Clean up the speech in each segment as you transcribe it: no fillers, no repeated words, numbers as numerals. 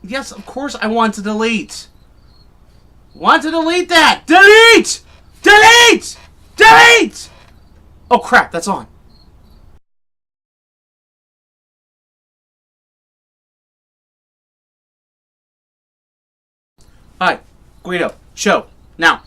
Yes, of course I want to delete. Want to delete that. Delete! Delete! Delete! Oh crap, that's on. Hi, Guido. Show. Now.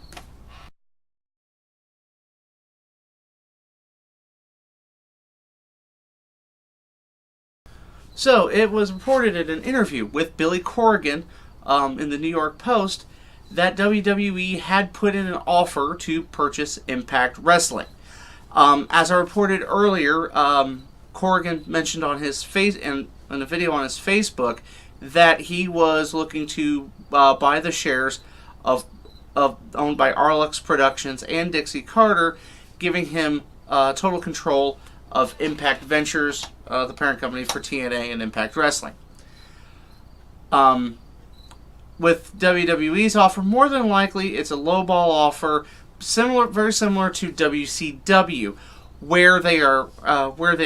So, it was reported in an interview with Billy Corgan in the New York Post that WWE had put in an offer to purchase Impact Wrestling. As I reported earlier, Corgan mentioned on his face in a video on his Facebook that he was looking to buy the shares of owned by Arlux Productions and Dixie Carter, giving him total control of Impact Ventures, the parent company for TNA and Impact Wrestling. With WWE's offer, more than likely it's a lowball offer, very similar to WCW, where they offered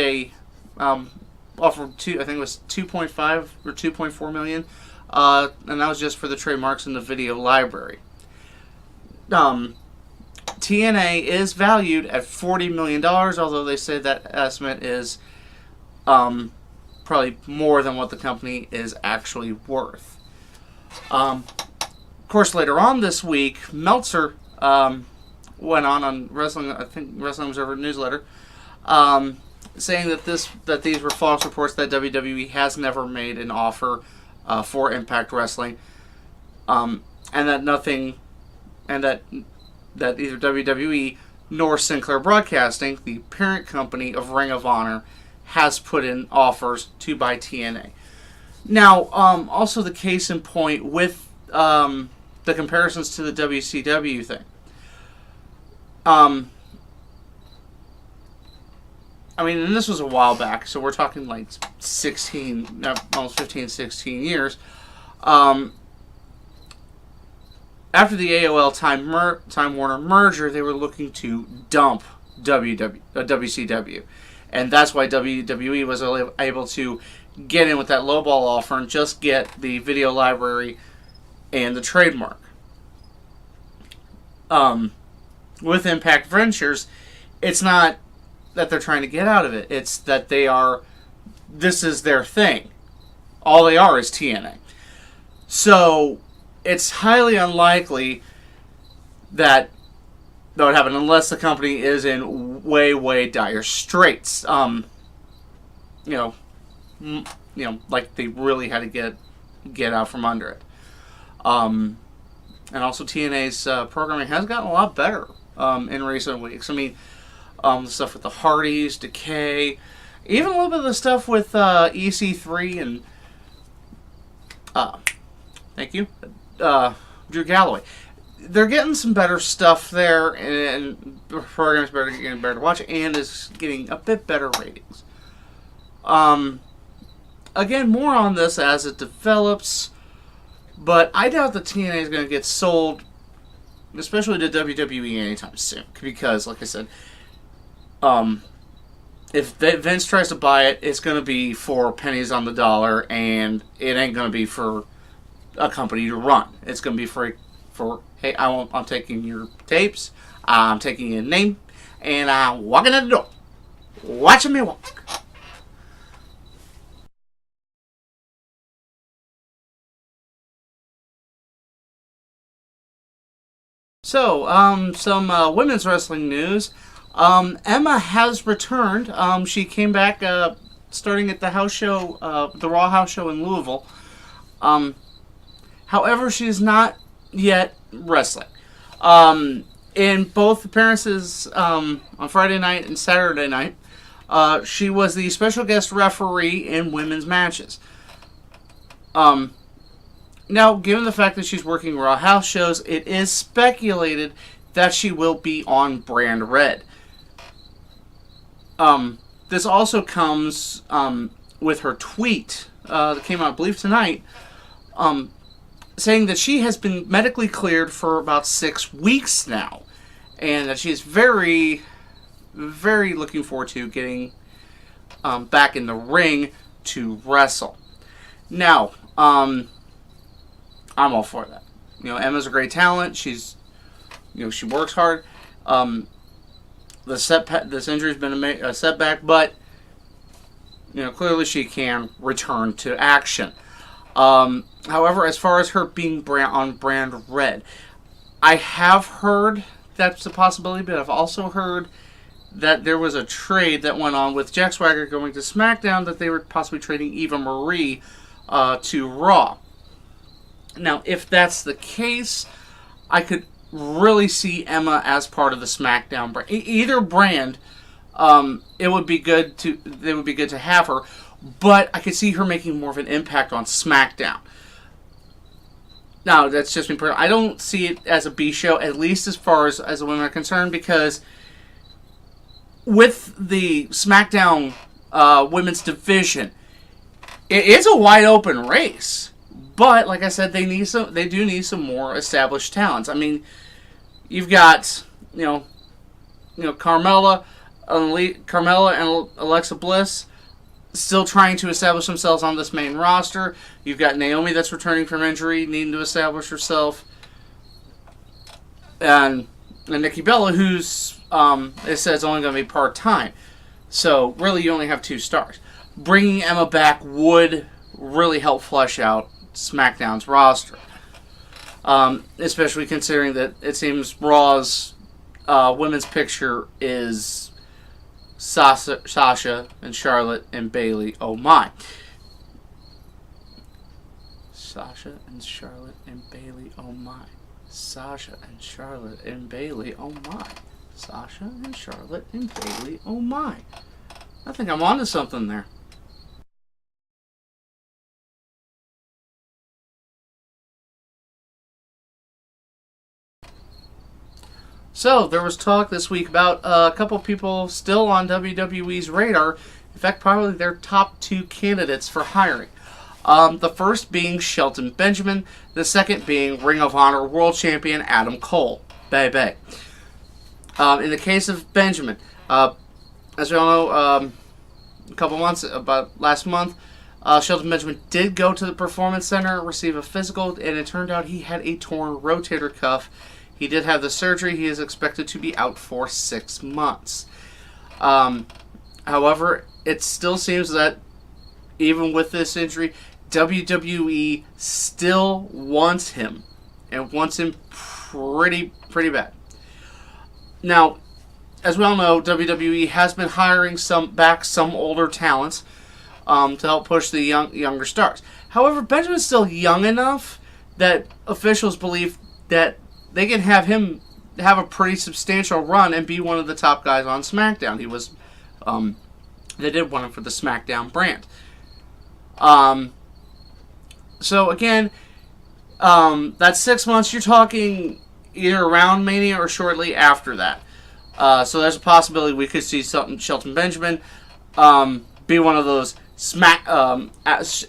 I think it was 2.5 or 2.4 million, and that was just for the trademarks in the video library. TNA is valued at $40 million, although they say that estimate is probably more than what the company is actually worth. Of course, later on this week, Meltzer went on Wrestling Observer newsletter, saying that these were false reports, that WWE has never made an offer for Impact Wrestling, and that either WWE nor Sinclair Broadcasting, the parent company of Ring of Honor, has put in offers to buy TNA. Now, also the case in point with the comparisons to the WCW thing. And this was a while back, so we're talking like almost 15, 16 years. After the AOL Time Warner merger, they were looking to dump WCW. And that's why WWE was able to get in with that lowball offer and just get the video library and the trademark. With Impact Ventures, it's not that they're trying to get out of it. It's that this is their thing. All they are is TNA. So it's highly unlikely that would happen unless the company is in way, way dire straits. Like they really had to get out from under it. And also TNA's programming has gotten a lot better in recent weeks. The stuff with the Hardys, Decay, even a little bit of the stuff with EC3 and thank you, Drew Galloway. They're getting some better stuff there, and the program's getting better to watch, and is getting a bit better ratings. Again, more on this as it develops, but I doubt that TNA is going to get sold, especially to WWE, anytime soon. Because, like I said, if Vince tries to buy it, it's going to be for pennies on the dollar, and it ain't going to be for a company to run. It's going to be for hey, I'm taking your tapes, I'm taking your name, and I'm walking out the door. Watching me walk. So, some women's wrestling news. Emma has returned. She came back starting at the house show, the Raw house show in Louisville. However, she's not yet wrestling. In both appearances on Friday night and Saturday night, she was the special guest referee in women's matches. Now, given the fact that she's working Raw house shows, it is speculated that she will be on Brand Red. This also comes with her tweet that came out, I believe, tonight, saying that she has been medically cleared for about 6 weeks now, and that she's very, very looking forward to getting back in the ring to wrestle. Now, I'm all for that. Emma's a great talent. She works hard. This injury's been a setback, but clearly she can return to action. However, as far as her being on brand red, I have heard that's a possibility, but I've also heard that there was a trade that went on with Jack Swagger going to SmackDown, that they were possibly trading Eva Marie to Raw. Now, if that's the case, I could really see Emma as part of the SmackDown brand. Either brand, it would be good to have her, but I could see her making more of an impact on SmackDown. Now, that's just me personally. I don't see it as a B show, at least as far as the women are concerned, because with the SmackDown women's division, it is a wide open race. But like I said, they do need some more established talents. I mean, you've got Carmella and Alexa Bliss still trying to establish themselves on this main roster. You've got Naomi that's returning from injury, needing to establish herself, and Nikki Bella, who's it says only going to be part-time. So really, you only have 2 stars. Bringing Emma back would really help flesh out SmackDown's roster, especially considering that it seems Raw's women's picture is Sasha and Charlotte and Bayley. Oh my. Sasha and Charlotte and Bayley. Oh my. Sasha and Charlotte and Bayley. Oh my. Sasha and Charlotte and Bayley. Oh my. I think I'm onto something there. So, there was talk this week about a couple people still on WWE's radar. In fact, probably their top 2 candidates for hiring. The first being Shelton Benjamin. The second being Ring of Honor World Champion Adam Cole. Baby. In the case of Benjamin, as we all know, about last month, Shelton Benjamin did go to the Performance Center, receive a physical, and it turned out he had a torn rotator cuff. He did have the surgery. He is expected to be out for 6 months. However, it still seems that even with this injury, WWE still wants him, and wants him pretty bad. Now, as we all know, WWE has been hiring some older talents to help push the younger stars. However, Benjamin's still young enough that officials believe that they can have him have a pretty substantial run and be one of the top guys on SmackDown. He was, they did want him for the SmackDown brand. So again, that's 6 months. You're talking either around Mania or shortly after that. So there's a possibility we could see Shelton Benjamin be one of those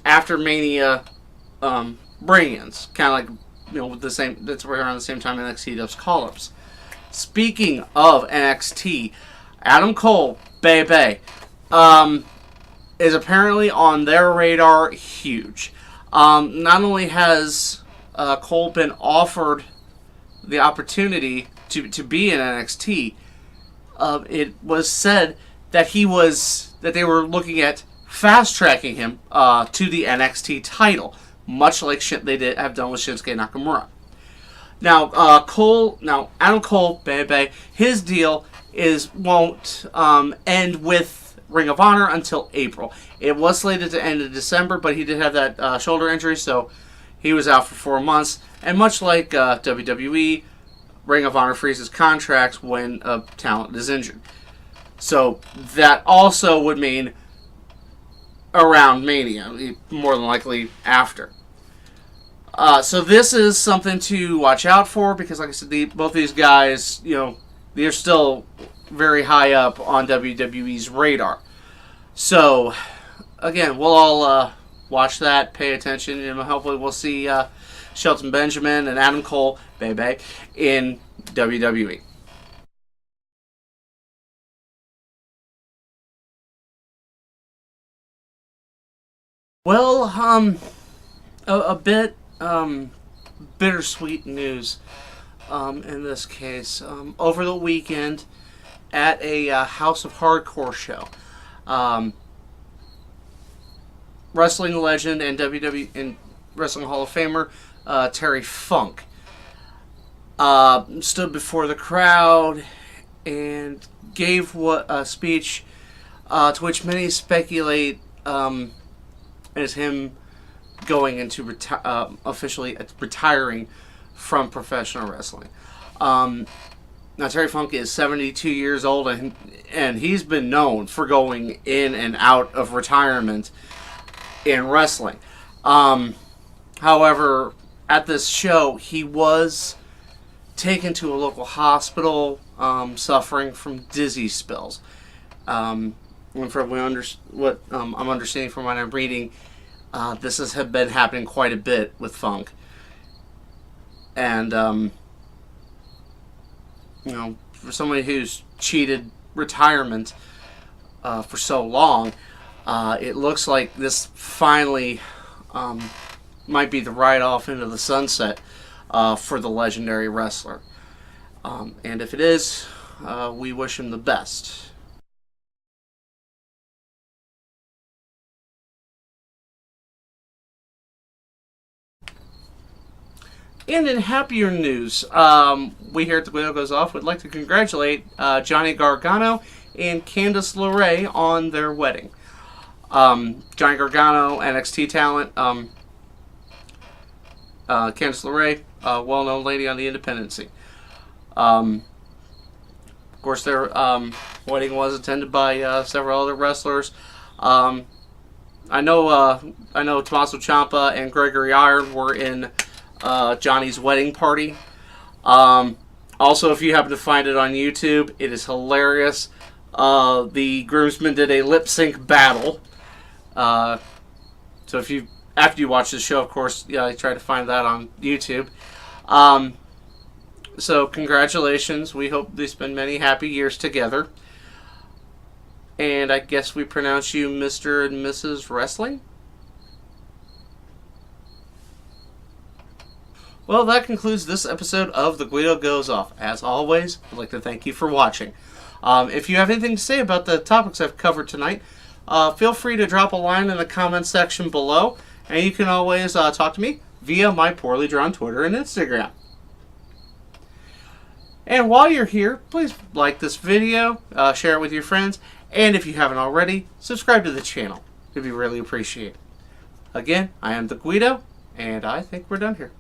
after Mania bring-ins, kind of like with the same. That's around the same time NXT does call-ups. Speaking of NXT, Adam Cole, baby, is apparently on their radar huge. Not only has Cole been offered the opportunity to be in NXT, it was said that they were looking at fast-tracking him to the NXT title, much like they have done with Shinsuke Nakamura. Now, Adam Cole, baby, his deal won't end with Ring of Honor until April. It was slated to end in December, but he did have that shoulder injury, so he was out for 4 months. And much like WWE, Ring of Honor freezes contracts when a talent is injured. So that also would mean around Mania, more than likely after. So this is something to watch out for because, like I said, both these guys, they're still very high up on WWE's radar. So, again, we'll all watch that, pay attention, and hopefully we'll see Shelton Benjamin and Adam Cole, baby, in WWE. Well, a bit bittersweet news in this case. Over the weekend, at a House of Hardcore show, wrestling legend and WWE and Wrestling Hall of Famer Terry Funk stood before the crowd and gave a speech to which many speculate is him going into officially retiring from professional wrestling. Now, Terry Funk is 72 years old, and he's been known for going in and out of retirement in wrestling. However, at this show, he was taken to a local hospital, suffering from dizzy spells. And from what I'm understanding from what I'm reading, this has been happening quite a bit with Funk. And, for somebody who's cheated retirement for so long, it looks like this finally might be the ride off into the sunset for the legendary wrestler. And if it is, we wish him the best. And in happier news, we here at the Guido Goes Off would like to congratulate Johnny Gargano and Candice LeRae on their wedding. Johnny Gargano, NXT talent. Candice LeRae, well-known lady on the independent scene. Of course, their wedding was attended by several other wrestlers. I know Tommaso Ciampa and Gregory Iron were in Johnny's wedding party. Also, if you happen to find it on YouTube, it is hilarious. The groomsmen did a lip sync battle. So after you watch the show, of course, I try to find that on YouTube. So congratulations. We hope they spend many happy years together. And I guess we pronounce you Mr. and Mrs. Wrestling? Well, that concludes this episode of The Guido Goes Off. As always, I'd like to thank you for watching. If you have anything to say about the topics I've covered tonight, feel free to drop a line in the comments section below. And you can always talk to me via my poorly drawn Twitter and Instagram. And while you're here, please like this video, share it with your friends, and if you haven't already, subscribe to the channel. It'd be really appreciated. Again, I am the Guido, and I think we're done here.